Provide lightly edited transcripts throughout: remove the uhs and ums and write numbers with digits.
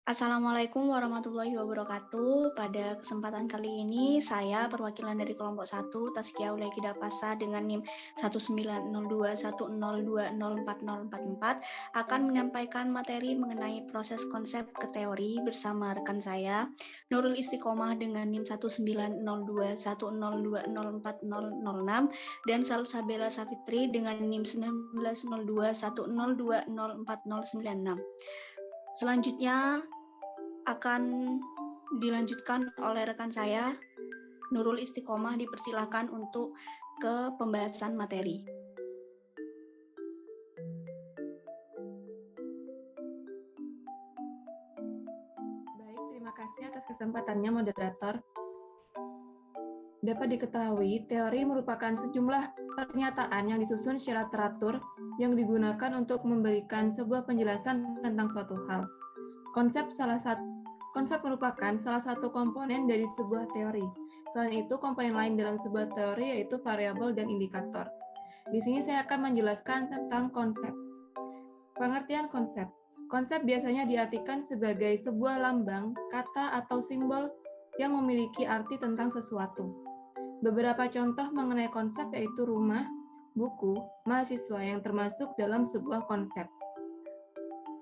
Assalamualaikum warahmatullahi wabarakatuh. Pada kesempatan kali ini, saya perwakilan dari kelompok 1 Tazkiyah Wilayah Kidapasa dengan NIM 1902102040444 akan menyampaikan materi mengenai proses konsep ke teori bersama rekan saya, Nurul Istiqomah dengan NIM 19021020406 dan Salsabela Safitri dengan NIM 190210204096. Selanjutnya akan dilanjutkan oleh rekan saya, Nurul Istiqomah, dipersilakan untuk ke pembahasan materi. Baik, terima kasih atas kesempatannya moderator. Dapat diketahui, teori merupakan sejumlah pernyataan yang disusun secara teratur yang digunakan untuk memberikan sebuah penjelasan tentang suatu hal. Konsep merupakan salah satu komponen dari sebuah teori. Selain itu, komponen lain dalam sebuah teori yaitu variabel dan indikator. Di sini saya akan menjelaskan tentang konsep. Pengertian konsep. Konsep biasanya diartikan sebagai sebuah lambang, kata, atau simbol yang memiliki arti tentang sesuatu. Beberapa contoh mengenai konsep yaitu rumah, buku, mahasiswa yang termasuk dalam sebuah konsep.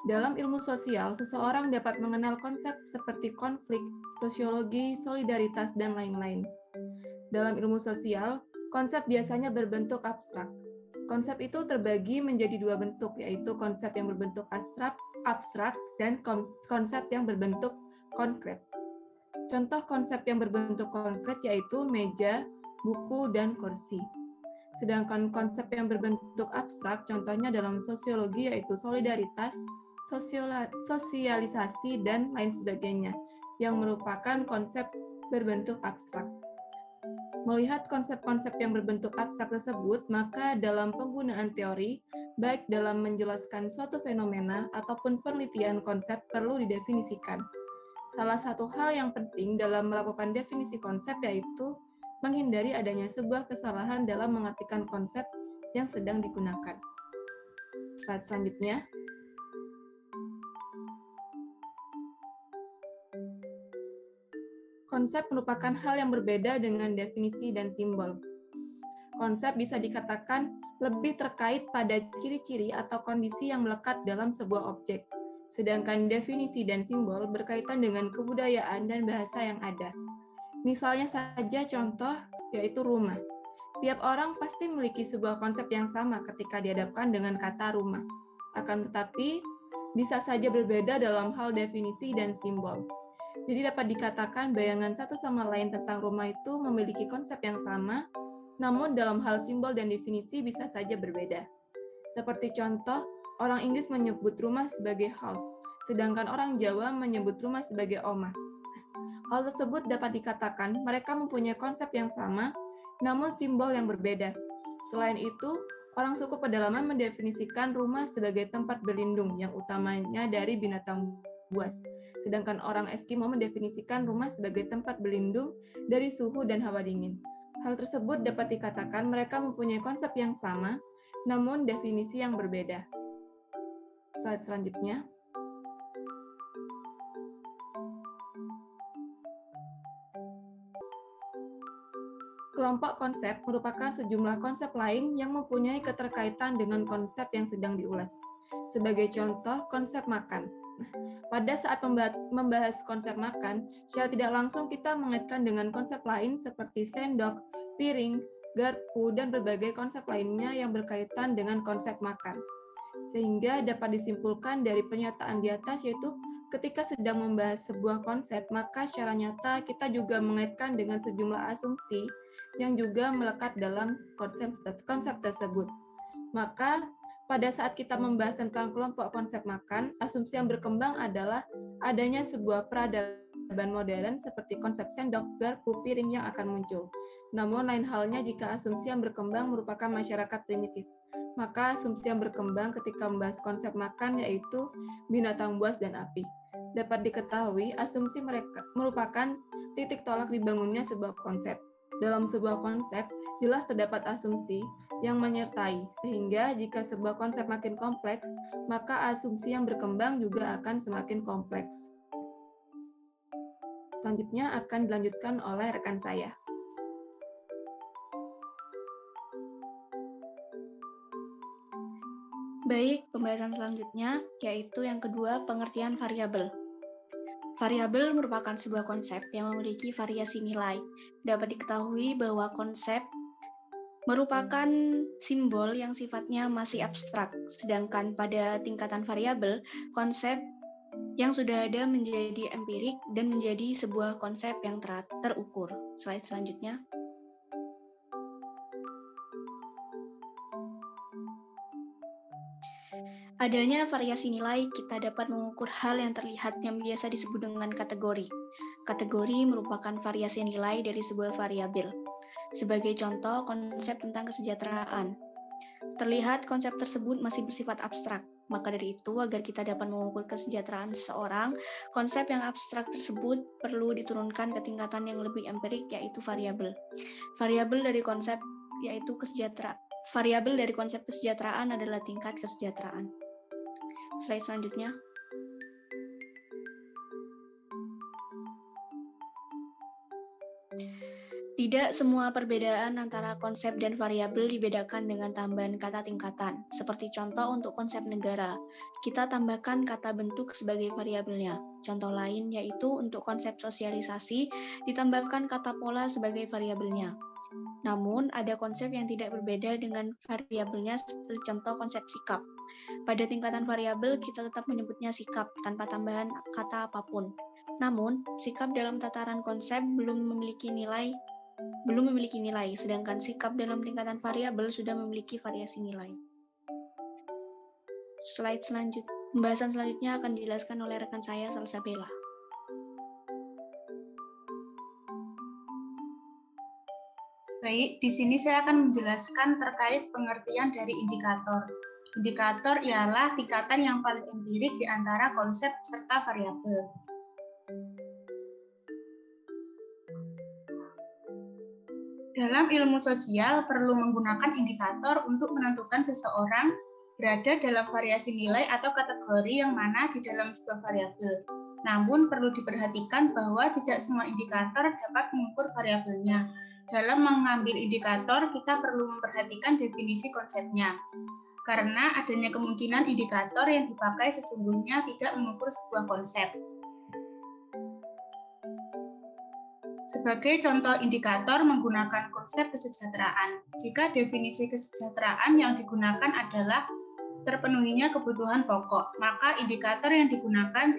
Dalam ilmu sosial, seseorang dapat mengenal konsep seperti konflik, sosiologi, solidaritas, dan lain-lain. Dalam ilmu sosial, konsep biasanya berbentuk abstrak. Konsep itu terbagi menjadi dua bentuk, yaitu konsep yang berbentuk abstrak dan konsep yang berbentuk konkret. Contoh konsep yang berbentuk konkret yaitu meja, buku, dan kursi. Sedangkan konsep yang berbentuk abstrak, contohnya dalam sosiologi yaitu solidaritas, sosialisasi, dan lain sebagainya, yang merupakan konsep berbentuk abstrak. Melihat konsep-konsep yang berbentuk abstrak tersebut, maka dalam penggunaan teori, baik dalam menjelaskan suatu fenomena ataupun penelitian konsep perlu didefinisikan. Salah satu hal yang penting dalam melakukan definisi konsep yaitu menghindari adanya sebuah kesalahan dalam mengartikan konsep yang sedang digunakan. Slide selanjutnya. Konsep merupakan hal yang berbeda dengan definisi dan simbol. Konsep bisa dikatakan lebih terkait pada ciri-ciri atau kondisi yang melekat dalam sebuah objek, sedangkan definisi dan simbol berkaitan dengan kebudayaan dan bahasa yang ada. Misalnya saja contoh, yaitu rumah. Tiap orang pasti memiliki sebuah konsep yang sama ketika dihadapkan dengan kata rumah. Akan tetapi, bisa saja berbeda dalam hal definisi dan simbol. Jadi dapat dikatakan bayangan satu sama lain tentang rumah itu memiliki konsep yang sama, namun dalam hal simbol dan definisi bisa saja berbeda. Seperti contoh, orang Inggris menyebut rumah sebagai house, sedangkan orang Jawa menyebut rumah sebagai omah. Hal tersebut dapat dikatakan mereka mempunyai konsep yang sama, namun simbol yang berbeda. Selain itu, orang suku pedalaman mendefinisikan rumah sebagai tempat berlindung yang utamanya dari binatang buas. Sedangkan orang Eskimo mendefinisikan rumah sebagai tempat berlindung dari suhu dan hawa dingin. Hal tersebut dapat dikatakan mereka mempunyai konsep yang sama, namun definisi yang berbeda. Slide selanjutnya. Kelompok konsep merupakan sejumlah konsep lain yang mempunyai keterkaitan dengan konsep yang sedang diulas. Sebagai contoh, konsep makan. Pada saat membahas konsep makan, secara tidak langsung kita mengaitkan dengan konsep lain seperti sendok, piring, garpu, dan berbagai konsep lainnya yang berkaitan dengan konsep makan. Sehingga dapat disimpulkan dari pernyataan di atas yaitu ketika sedang membahas sebuah konsep, maka secara nyata kita juga mengaitkan dengan sejumlah asumsi yang juga melekat dalam konsep tersebut. Maka pada saat kita membahas tentang kelompok konsep makan, asumsi yang berkembang adalah adanya sebuah peradaban modern seperti konsep sendok, garpu, piring yang akan muncul. Namun lain halnya jika asumsi yang berkembang merupakan masyarakat primitif. Maka asumsi yang berkembang ketika membahas konsep makan yaitu binatang buas dan api. Dapat diketahui asumsi mereka merupakan titik tolak dibangunnya sebuah konsep. Dalam sebuah konsep, jelas terdapat asumsi yang menyertai, sehingga jika sebuah konsep makin kompleks, maka asumsi yang berkembang juga akan semakin kompleks. Selanjutnya akan dilanjutkan oleh rekan saya. Baik, pembahasan selanjutnya yaitu yang kedua, pengertian variabel. Variabel merupakan sebuah konsep yang memiliki variasi nilai. Dapat diketahui bahwa konsep merupakan simbol yang sifatnya masih abstrak, sedangkan pada tingkatan variabel, konsep yang sudah ada menjadi empirik dan menjadi sebuah konsep yang terukur. Slide selanjutnya. Adanya variasi nilai, kita dapat mengukur hal yang terlihat yang biasa disebut dengan kategori. Kategori merupakan variasi nilai dari sebuah variabel. Sebagai contoh, konsep tentang kesejahteraan. Terlihat konsep tersebut masih bersifat abstrak. Maka dari itu, agar kita dapat mengukur kesejahteraan seseorang, konsep yang abstrak tersebut perlu diturunkan ke tingkatan yang lebih empirik, yaitu variabel. Variabel dari konsep kesejahteraan adalah tingkat kesejahteraan. Slide selanjutnya. Tidak semua perbedaan antara konsep dan variabel dibedakan dengan tambahan kata tingkatan. Seperti contoh untuk konsep negara, kita tambahkan kata bentuk sebagai variabelnya. Contoh lain yaitu untuk konsep sosialisasi, ditambahkan kata pola sebagai variabelnya. Namun, ada konsep yang tidak berbeda dengan variabelnya seperti contoh konsep sikap. Pada tingkatan variabel, kita tetap menyebutnya sikap tanpa tambahan kata apapun. Namun, sikap dalam tataran konsep belum memiliki nilai, sedangkan sikap dalam tingkatan variabel sudah memiliki variasi nilai. Pembahasan selanjutnya akan dijelaskan oleh rekan saya, Salsabella. Baik, di sini saya akan menjelaskan terkait pengertian dari indikator. Indikator ialah tingkatan yang paling empirik di antara konsep serta variabel. Dalam ilmu sosial, perlu menggunakan indikator untuk menentukan seseorang berada dalam variasi nilai atau kategori yang mana di dalam sebuah variabel. Namun, perlu diperhatikan bahwa tidak semua indikator dapat mengukur variabelnya. Dalam mengambil indikator, kita perlu memperhatikan definisi konsepnya. Karena adanya kemungkinan indikator yang dipakai sesungguhnya tidak mengukur sebuah konsep. Sebagai contoh indikator menggunakan konsep kesejahteraan. Jika definisi kesejahteraan yang digunakan adalah terpenuhinya kebutuhan pokok, maka indikator yang digunakan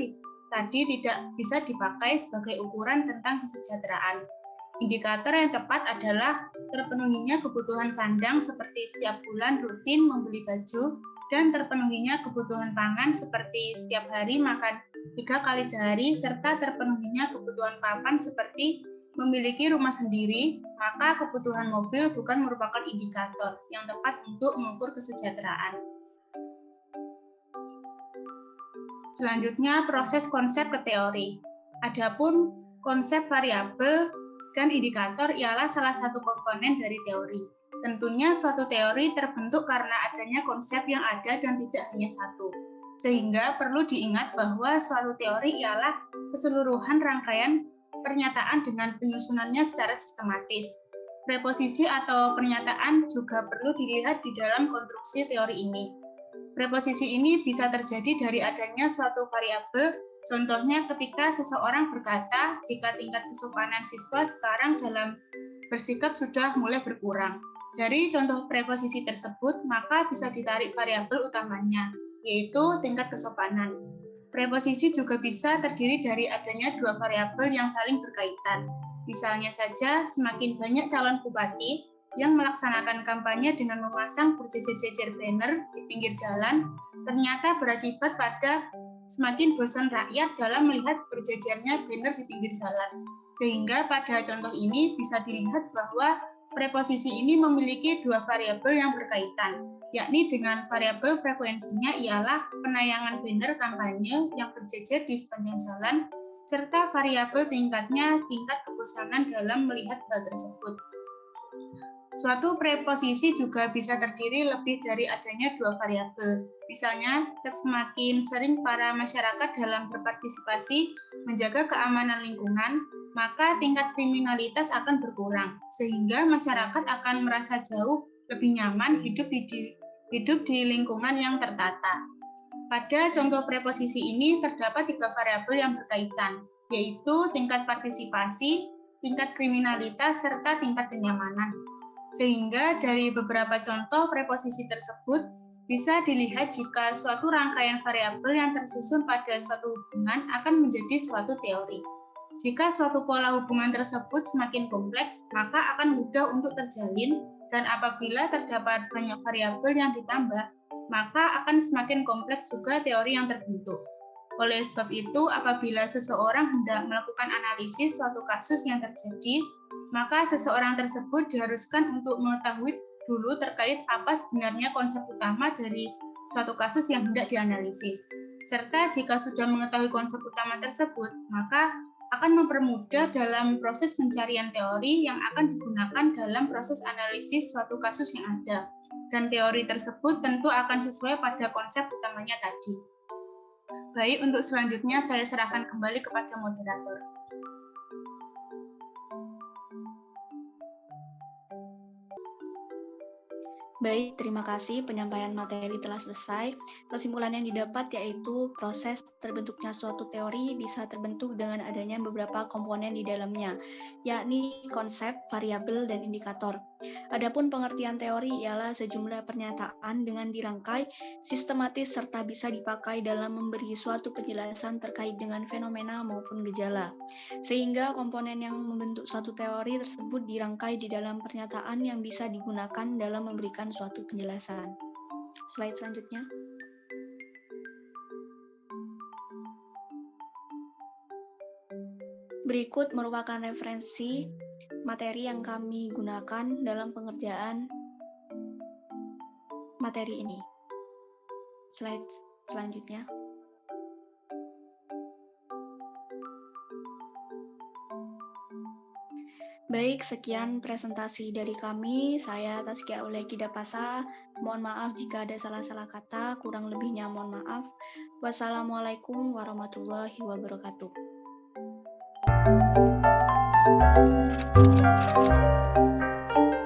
tadi tidak bisa dipakai sebagai ukuran tentang kesejahteraan. Indikator yang tepat adalah terpenuhinya kebutuhan sandang seperti setiap bulan rutin membeli baju, dan terpenuhinya kebutuhan pangan seperti setiap hari makan 3 kali sehari, serta terpenuhinya kebutuhan papan seperti memiliki rumah sendiri, maka kebutuhan mobil bukan merupakan indikator yang tepat untuk mengukur kesejahteraan. Selanjutnya, proses konsep ke teori. Adapun konsep variabel dan indikator ialah salah satu komponen dari teori. Tentunya suatu teori terbentuk karena adanya konsep yang ada dan tidak hanya satu. Sehingga perlu diingat bahwa suatu teori ialah keseluruhan rangkaian pernyataan dengan penyusunannya secara sistematis. Preposisi atau pernyataan juga perlu dilihat di dalam konstruksi teori ini. Preposisi ini bisa terjadi dari adanya suatu variabel. Contohnya ketika seseorang berkata, jika tingkat kesopanan siswa sekarang dalam bersikap sudah mulai berkurang. Dari contoh preposisi tersebut, maka bisa ditarik variabel utamanya, yaitu tingkat kesopanan. Preposisi juga bisa terdiri dari adanya dua variabel yang saling berkaitan. Misalnya saja, semakin banyak calon bupati yang melaksanakan kampanye dengan memasang berjejer-jejer banner di pinggir jalan, ternyata berakibat pada semakin bosan rakyat dalam melihat berjejernya banner di pinggir jalan. Sehingga pada contoh ini bisa dilihat bahwa preposisi ini memiliki dua variabel yang berkaitan, yakni dengan variabel frekuensinya ialah penayangan banner kampanye yang berjejer di sepanjang jalan, serta variabel tingkatnya tingkat kebosanan dalam melihat hal tersebut. Suatu preposisi juga bisa terdiri lebih dari adanya dua variabel. Misalnya, semakin sering para masyarakat dalam berpartisipasi menjaga keamanan lingkungan, maka tingkat kriminalitas akan berkurang, sehingga masyarakat akan merasa jauh lebih nyaman hidup di lingkungan yang tertata. Pada contoh preposisi ini terdapat tiga variabel yang berkaitan, yaitu tingkat partisipasi, tingkat kriminalitas, serta tingkat kenyamanan. Sehingga dari beberapa contoh preposisi tersebut bisa dilihat jika suatu rangkaian variabel yang tersusun pada suatu hubungan akan menjadi suatu teori. Jika suatu pola hubungan tersebut semakin kompleks, maka akan mudah untuk terjalin, dan apabila terdapat banyak variabel yang ditambah, maka akan semakin kompleks juga teori yang terbentuk. Oleh sebab itu, apabila seseorang hendak melakukan analisis suatu kasus yang terjadi, maka seseorang tersebut diharuskan untuk mengetahui dulu terkait apa sebenarnya konsep utama dari suatu kasus yang hendak dianalisis. Serta jika sudah mengetahui konsep utama tersebut, maka akan mempermudah dalam proses pencarian teori yang akan digunakan dalam proses analisis suatu kasus yang ada. Dan teori tersebut tentu akan sesuai pada konsep utamanya tadi. Baik, untuk selanjutnya saya serahkan kembali kepada moderator. Baik, terima kasih. Penyampaian materi telah selesai. Kesimpulan yang didapat yaitu proses terbentuknya suatu teori bisa terbentuk dengan adanya beberapa komponen di dalamnya, yakni konsep, variabel, dan indikator. Adapun pengertian teori ialah sejumlah pernyataan dengan dirangkai, sistematis, serta bisa dipakai dalam memberi suatu penjelasan terkait dengan fenomena maupun gejala. Sehingga komponen yang membentuk suatu teori tersebut dirangkai di dalam pernyataan yang bisa digunakan dalam memberikan suatu penjelasan. Slide selanjutnya. Berikut merupakan referensi materi yang kami gunakan dalam pengerjaan materi ini. Slide selanjutnya. Baik, sekian presentasi dari kami. Saya Taskia Uleki Dapasa. Mohon maaf jika ada salah-salah kata, kurang lebihnya mohon maaf. Wassalamualaikum warahmatullahi wabarakatuh.